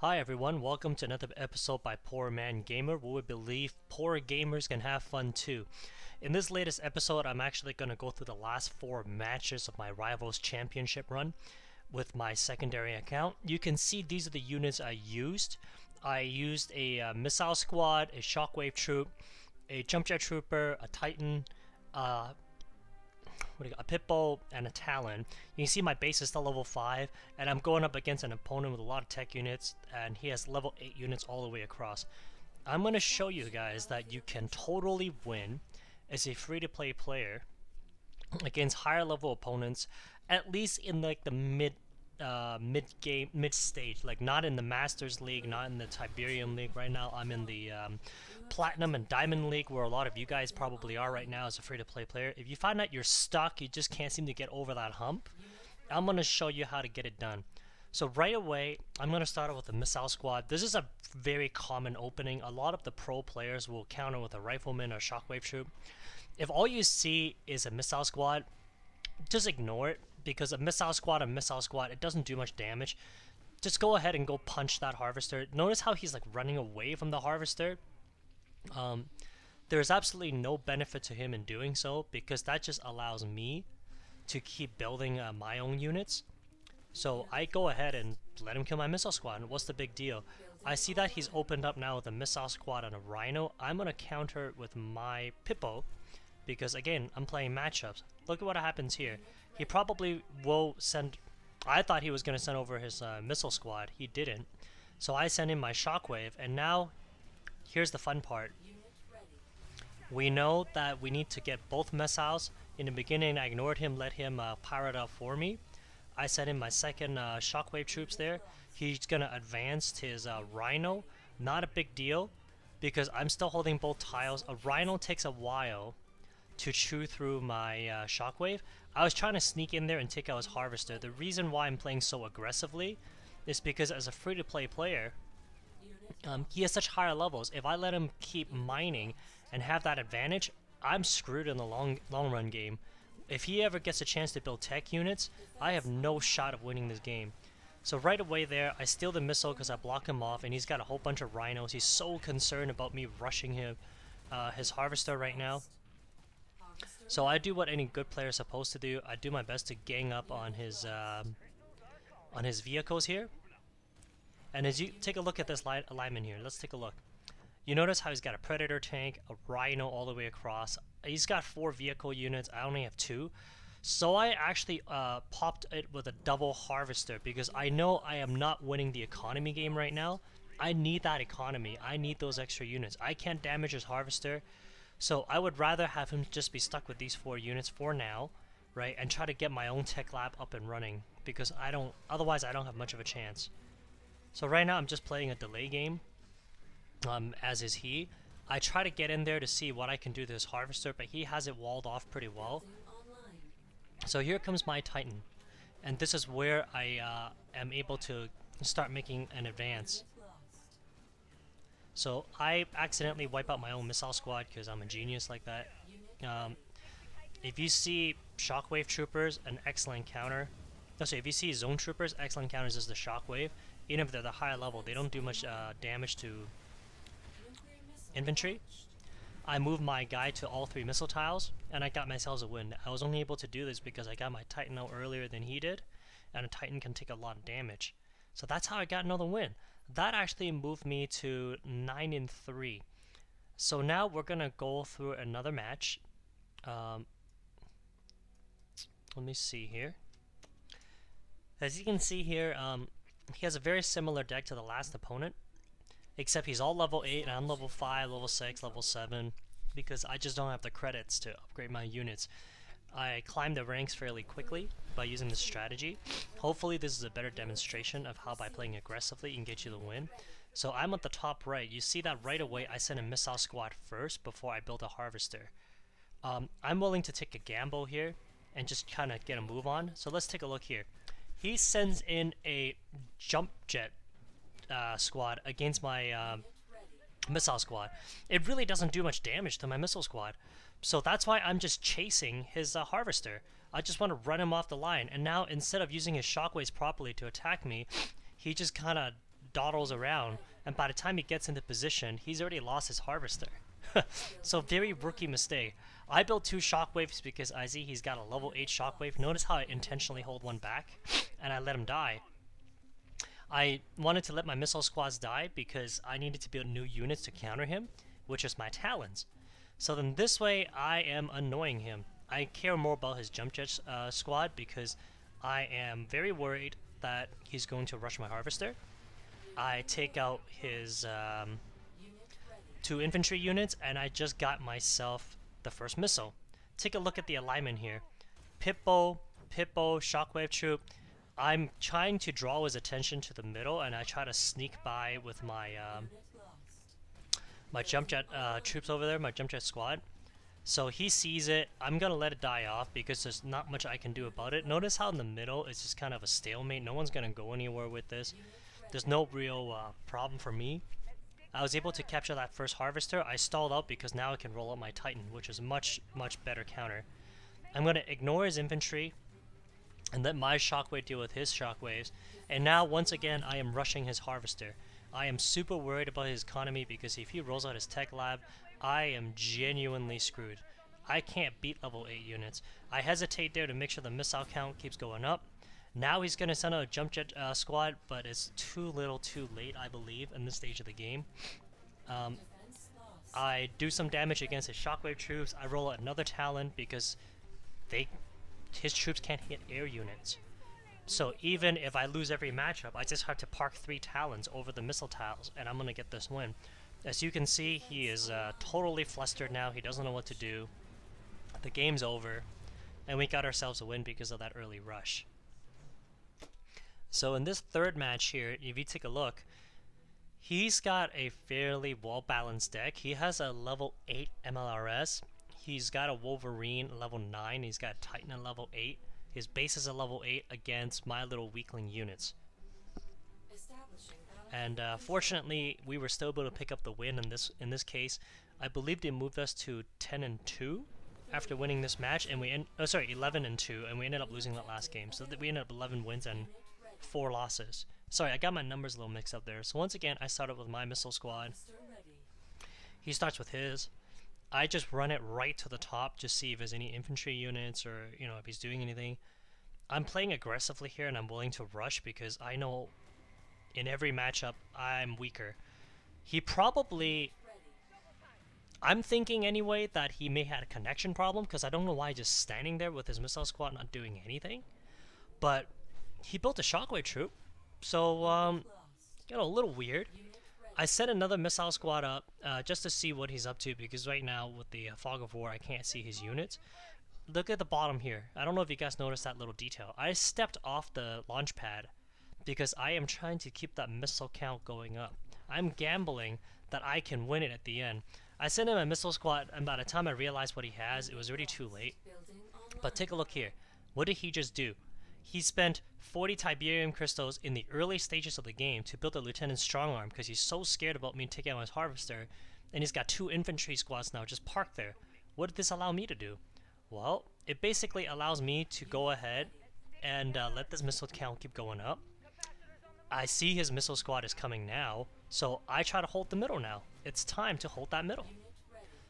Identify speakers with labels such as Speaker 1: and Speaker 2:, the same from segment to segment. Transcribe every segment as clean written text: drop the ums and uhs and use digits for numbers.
Speaker 1: Hi everyone, welcome to another episode by Poor Man Gamer, where we believe poor gamers can have fun too. In this latest episode, I'm actually going to go through the last 4 matches of my Rivals Championship run with my secondary account. You can see these are the units I used. I used a Missile Squad, a Shockwave Troop, a Jump Jet Trooper, a Titan, a Pitbull, and a Talon. You can see my base is still level 5, and I'm going up against an opponent with a lot of tech units, and he has level 8 units all the way across. I'm going to show you guys that you can totally win as a free-to-play player against higher level opponents, at least in like the mid stage, like not in the Masters League, not in the Tiberium League. Right now I'm in the Platinum and Diamond League, where a lot of you guys probably are right now as a free-to-play player. If you find that you're stuck, you just can't seem to get over that hump, I'm going to show you how to get it done. So right away, I'm going to start out with the Missile Squad. This is a very common opening. A lot of the pro players will counter with a Rifleman or Shockwave Troop. If all you see is a Missile Squad, just ignore it, because a Missile Squad, it doesn't do much damage. Just go ahead and go punch that Harvester. Notice how he's like running away from the Harvester. There's absolutely no benefit to him in doing so, because that just allows me to keep building my own units. So I go ahead and let him kill my Missile Squad. What's the big deal? I see that he's opened up now with a Missile Squad and a Rhino. I'm going to counter with my Pippo, because again, I'm playing matchups. Look at what happens here. He probably will send... I thought he was going to send over his Missile Squad. He didn't. So I send in my Shockwave, and now here's the fun part. We know that we need to get both missiles. In the beginning, I ignored him, let him power it up for me. I sent in my second Shockwave troops there. He's going to advance his Rhino. Not a big deal, because I'm still holding both tiles. A Rhino takes a while to chew through my Shockwave. I was trying to sneak in there and take out his Harvester. The reason why I'm playing so aggressively is because as a free-to-play player, he has such higher levels. If I let him keep mining and have that advantage, I'm screwed in the long run game. If he ever gets a chance to build tech units, I have no shot of winning this game. So right away there, I steal the missile because I block him off, and he's got a whole bunch of rhinos. He's so concerned about me rushing him, his Harvester right now. So I do what any good player is supposed to do. I do my best to gang up on his vehicles here. And as you take a look at this alignment here, let's take a look. You notice how he's got a Predator tank, a Rhino all the way across. He's got 4 vehicle units. I only have 2. So I actually popped it with a double Harvester, because I know I am not winning the economy game right now. I need that economy. I need those extra units. I can't damage his Harvester. So I would rather have him just be stuck with these 4 units for now, right, and try to get my own tech lab up and running, because otherwise I don't have much of a chance. So right now I'm just playing a delay game, as is he. I try to get in there to see what I can do to this Harvester, but he has it walled off pretty well. So here comes my Titan, and this is where I am able to start making an advance. So I accidentally wipe out my own Missile Squad because I'm a genius like that. If you see Shockwave Troopers, an excellent counter. No, so if you see Zone Troopers, excellent counters is the Shockwave. Even if they're the higher level, they don't do much damage to infantry. I moved my guy to all 3 missile tiles, and I got myself a win. I was only able to do this because I got my Titan out earlier than he did, and a Titan can take a lot of damage. So that's how I got another win. That actually moved me to 9-3. So now we're gonna go through another match. Let me see here. As you can see here, he has a very similar deck to the last opponent, except he's all level 8 and I'm level 5, level 6, level 7, because I just don't have the credits to upgrade my units. I climbed the ranks fairly quickly by using this strategy. Hopefully this is a better demonstration of how by playing aggressively you can get you the win. So I'm at the top right. You see that right away I sent a Missile Squad first before I built a Harvester. I'm willing to take a gamble here and just kind of get a move on. So let's take a look here. He sends in a Jump Jet squad against my Missile Squad. It really doesn't do much damage to my Missile Squad. So that's why I'm just chasing his Harvester. I just want to run him off the line. And now instead of using his Shockwaves properly to attack me, he just kind of dawdles around, and by the time he gets into position, he's already lost his harvester. So very rookie mistake. I built 2 shockwaves because I see he's got a level 8 shockwave. Notice how I intentionally hold one back, and I let him die. I wanted to let my missile squads die because I needed to build new units to counter him, which is my talons. So then this way I am annoying him. I care more about his jump jet squad because I am very worried that he's going to rush my harvester. I take out his 2 infantry units, and I just got myself the first missile. Take a look at the alignment here. Pippo, shockwave troop. I'm trying to draw his attention to the middle, and I try to sneak by with my my jump jet troops over there, my jump jet squad. So he sees it. I'm gonna let it die off because there's not much I can do about it. Notice how in the middle it's just kind of a stalemate. No one's gonna go anywhere with this. There's no real problem for me. I was able to capture that first harvester. I stalled out because now I can roll out my Titan, which is a much better counter. I'm gonna ignore his infantry and let my shockwave deal with his shockwaves. And now once again I am rushing his harvester. I am super worried about his economy because if he rolls out his tech lab, I am genuinely screwed. I can't beat level 8 units. I hesitate there to make sure the missile count keeps going up. Now he's going to send out a jump jet squad, but it's too little too late, I believe, in this stage of the game. I do some damage against his shockwave troops. I roll out another talon because his troops can't hit air units. So even if I lose every matchup, I just have to park 3 talons over the missile tiles, and I'm going to get this win. As you can see, he is totally flustered now. He doesn't know what to do. The game's over, and we got ourselves a win because of that early rush. So in this third match here, if you take a look, he's got a fairly well-balanced deck. He has a level 8 MLRS. He's got a Wolverine level 9. He's got Titan at level 8. His base is a level 8 against my little weakling units. And fortunately, we were still able to pick up the win in this case. I believe they moved us to 10-2 after winning this match, and 11-2, and we ended up losing that last game. So that we ended up 11 wins and 4 losses. Sorry, I got my numbers a little mixed up there. So once again, I started with my missile squad. He starts with his. I just run it right to the top to see if there's any infantry units or, you know, if he's doing anything. I'm playing aggressively here and I'm willing to rush because I know in every matchup I'm weaker. He probably... I'm thinking anyway that he may have a connection problem because I don't know why he's just standing there with his missile squad not doing anything. But he built a shockwave troop, so you know, a little weird. I set another missile squad up just to see what he's up to because right now with the fog of war I can't see his units. Look at the bottom here. I don't know if you guys noticed that little detail. I stepped off the launch pad because I am trying to keep that missile count going up. I'm gambling that I can win it at the end. I sent him a missile squad and by the time I realized what he has, it was already too late. But take a look here. What did he just do? He spent 40 Tiberium crystals in the early stages of the game to build a Lieutenant Strongarm because he's so scared about me taking out his harvester, and he's got 2 infantry squads now just parked there. What did this allow me to do? Well, it basically allows me to go ahead and let this missile count keep going up. I see his missile squad is coming now, so I try to hold the middle now. It's time to hold that middle.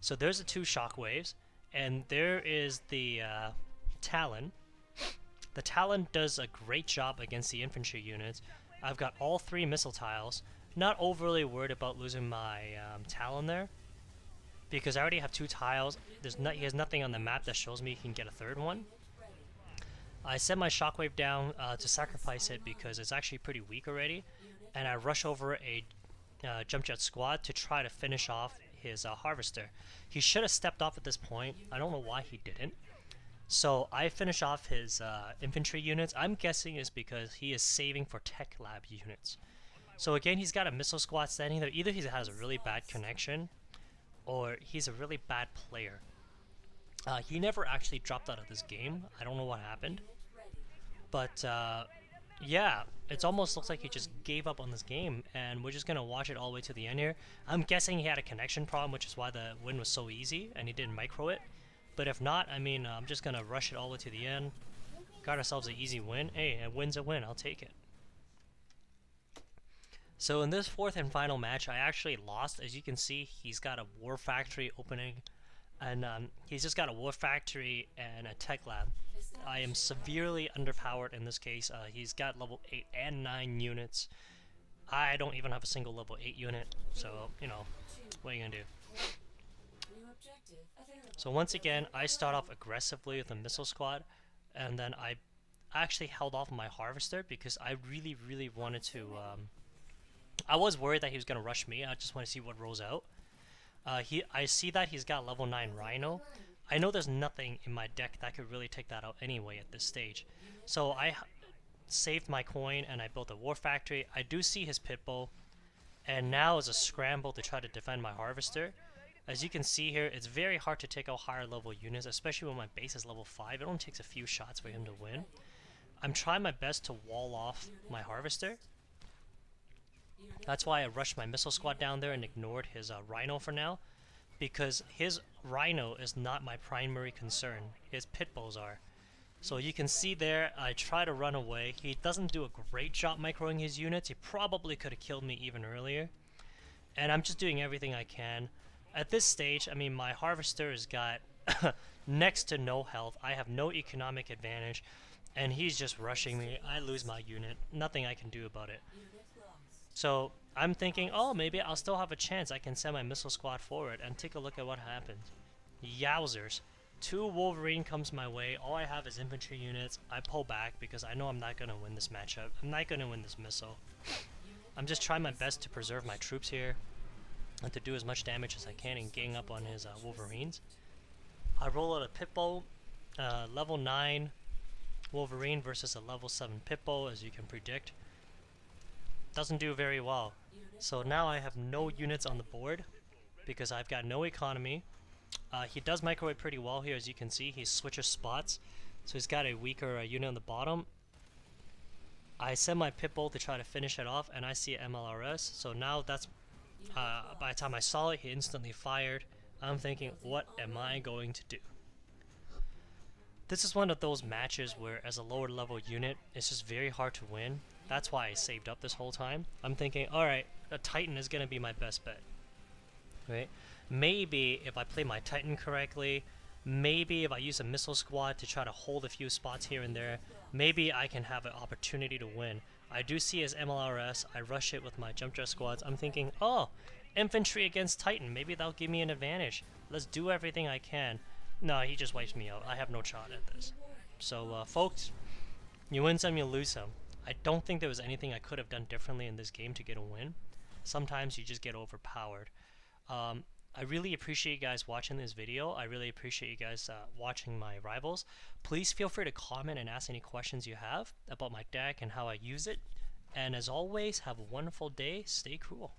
Speaker 1: So there's the 2 shockwaves, and there is the Talon. The Talon does a great job against the infantry units. I've got all 3 missile tiles. Not overly worried about losing my Talon there, because I already have 2 tiles. He has nothing on the map that shows me he can get a 3rd one. I set my shockwave down to sacrifice it because it's actually pretty weak already, and I rush over a jump jet squad to try to finish off his harvester. He should have stepped off at this point. I don't know why he didn't. So I finish off his infantry units. I'm guessing it's because he is saving for tech lab units. So again, he's got a missile squad standing there. Either he has a really bad connection or he's a really bad player. He never actually dropped out of this game. I don't know what happened. But yeah, it almost looks like he just gave up on this game, and we're just going to watch it all the way to the end here. I'm guessing he had a connection problem, which is why the win was so easy, and he didn't micro it. But if not, I mean, I'm just going to rush it all the way to the end. Got ourselves an easy win. Hey, a win's a win. I'll take it. So in this fourth and final match, I actually lost. As you can see, he's got a war factory opening, and he's just got a war factory and a tech lab. I am severely underpowered in this case. He's got level 8 and 9 units. I don't even have a single level 8 unit, so, you know, what are you gonna do? So once again, I start off aggressively with a missile squad, and then I actually held off my harvester because I really wanted to, I was worried that he was gonna rush me. I just want to see what rolls out. I see that he's got level 9 Rhino. I know there's nothing in my deck that could really take that out anyway at this stage. So I saved my coin and I built a war factory. I do see his pit bull, and now is a scramble to try to defend my harvester. As you can see here, it's very hard to take out higher level units, especially when my base is level 5. It only takes a few shots for him to win. I'm trying my best to wall off my harvester. That's why I rushed my missile squad down there and ignored his Rhino for now, because his Rhino is not my primary concern. His pit bulls are. So you can see there, I try to run away. He doesn't do a great job microing his units. He probably could have killed me even earlier. And I'm just doing everything I can. At this stage, I mean, my harvester has got next to no health. I have no economic advantage, and he's just rushing me. I lose my unit. Nothing I can do about it. So I'm thinking, oh, maybe I'll still have a chance. I can send my missile squad forward and take a look at what happens. Yowzers. 2 Wolverine comes my way. All I have is infantry units. I pull back because I know I'm not going to win this matchup. I'm not going to win this missile. I'm just trying my best to preserve my troops here and to do as much damage as I can and gang up on his Wolverines. I roll out a pit bull, level 9 Wolverine versus a level 7 pit bull, as you can predict. Doesn't do very well. So now I have no units on the board because I've got no economy. He does microwave pretty well here, as you can see. He switches spots, so he's got a weaker unit on the bottom. I send my pit bull to try to finish it off, and I see MLRS. So now that's by the time I saw it, he instantly fired. I'm thinking, what am I going to do? This is one of those matches where, as a lower level unit, it's just very hard to win. That's why I saved up this whole time. I'm thinking, alright, a Titan is going to be my best bet. Right? Maybe if I play my Titan correctly, maybe if I use a missile squad to try to hold a few spots here and there, maybe I can have an opportunity to win. I do see his MLRS, I rush it with my jump jet squads. I'm thinking, oh, infantry against Titan, maybe that'll give me an advantage. Let's do everything I can. No, he just wipes me out. I have no shot at this. So, folks, you win some, you lose some. I don't think there was anything I could have done differently in this game to get a win. Sometimes you just get overpowered. I really appreciate you guys watching this video. I really appreciate you guys watching my rivals. Please feel free to comment and ask any questions you have about my deck and how I use it. And as always, have a wonderful day. Stay cool.